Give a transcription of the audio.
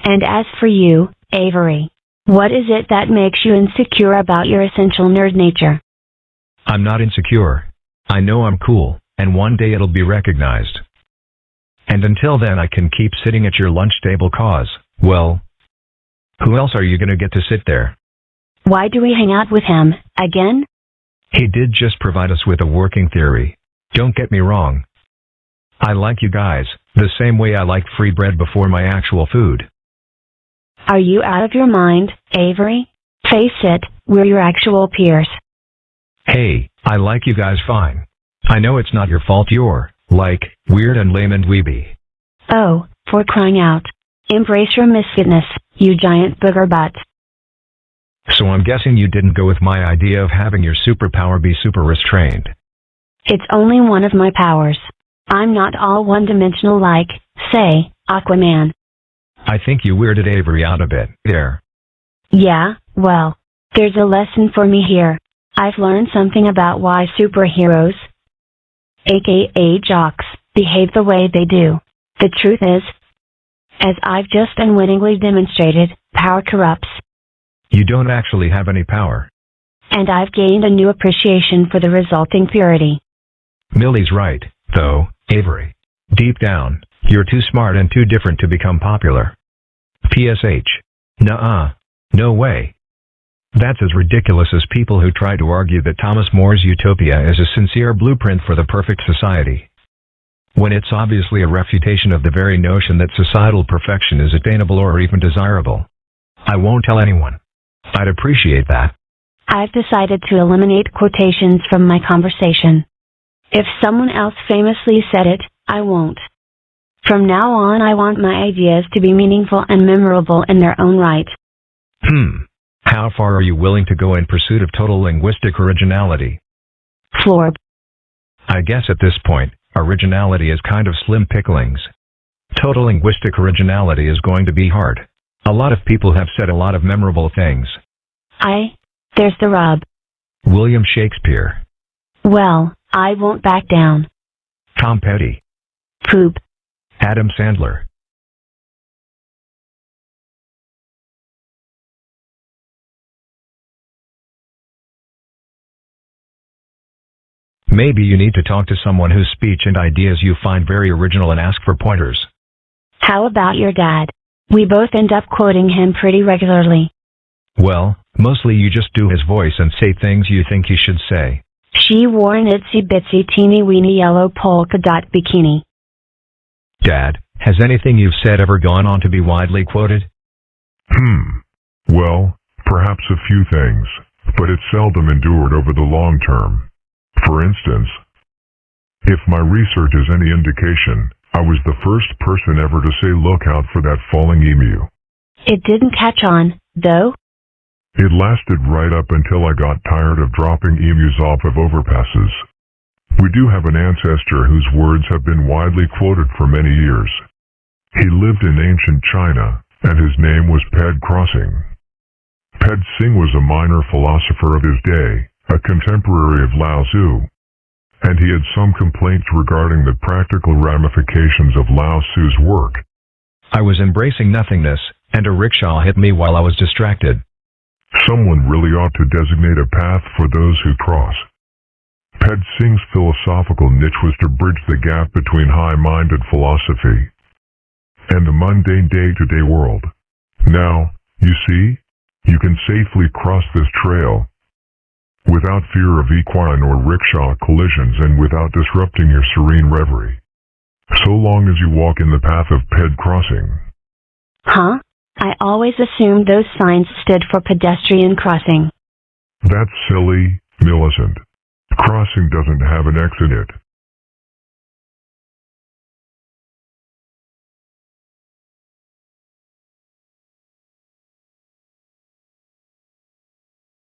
And as for you, Avery, what is it that makes you insecure about your essential nerd nature? I'm not insecure. I know I'm cool, and one day it'll be recognized. And until then I can keep sitting at your lunch table cause, well, who else are you gonna get to sit there? Why do we hang out with him, again? He did just provide us with a working theory. Don't get me wrong. I like you guys, the same way I like free bread before my actual food. Are you out of your mind, Avery? Face it, we're your actual peers. Hey, I like you guys fine. I know it's not your fault you're, like, weird and lame and dweeby. Oh, for crying out. Embrace your misfitness, you giant booger butt. So I'm guessing you didn't go with my idea of having your superpower be super restrained. It's only one of my powers. I'm not all one-dimensional like, say, Aquaman. I think you weirded Avery out a bit there. Yeah, well, there's a lesson for me here. I've learned something about why superheroes, aka jocks, behave the way they do. The truth is, as I've just unwittingly demonstrated, power corrupts. You don't actually have any power. And I've gained a new appreciation for the resulting purity. Millie's right, though, Avery. Deep down, you're too smart and too different to become popular. PSH. Nuh-uh. No way. That's as ridiculous as people who try to argue that Thomas More's utopia is a sincere blueprint for the perfect society, when it's obviously a refutation of the very notion that societal perfection is attainable or even desirable. I won't tell anyone. I'd appreciate that. I've decided to eliminate quotations from my conversation. If someone else famously said it, I won't. From now on I want my ideas to be meaningful and memorable in their own right. How far are you willing to go in pursuit of total linguistic originality? Florb. I guess at this point, originality is kind of slim picklings. Total linguistic originality is going to be hard. A lot of people have said a lot of memorable things. There's the rub. William Shakespeare. Well, I won't back down. Tom Petty. Poop. Adam Sandler. Maybe you need to talk to someone whose speech and ideas you find very original and ask for pointers. How about your dad? We both end up quoting him pretty regularly. Well, mostly you just do his voice and say things you think he should say. She wore an itsy bitsy teeny weeny yellow polka dot bikini. Dad, has anything you've said ever gone on to be widely quoted? Well, perhaps a few things, but it seldom endured over the long term. For instance, if my research is any indication, I was the first person ever to say look out for that falling emu. It didn't catch on, though? It lasted right up until I got tired of dropping emus off of overpasses. We do have an ancestor whose words have been widely quoted for many years. He lived in ancient China, and his name was Ped Crossing. Ped Sing was a minor philosopher of his day, a contemporary of Lao Tzu, and he had some complaints regarding the practical ramifications of Lao Tzu's work. I was embracing nothingness, and a rickshaw hit me while I was distracted. Someone really ought to designate a path for those who cross. Ped Sing's philosophical niche was to bridge the gap between high-minded philosophy and the mundane day-to-day world. Now, you see, you can safely cross this trail without fear of equine or rickshaw collisions and without disrupting your serene reverie, so long as you walk in the path of Ped Crossing. Huh? I always assumed those signs stood for pedestrian crossing. That's silly, Millicent. Crossing doesn't have an X in it,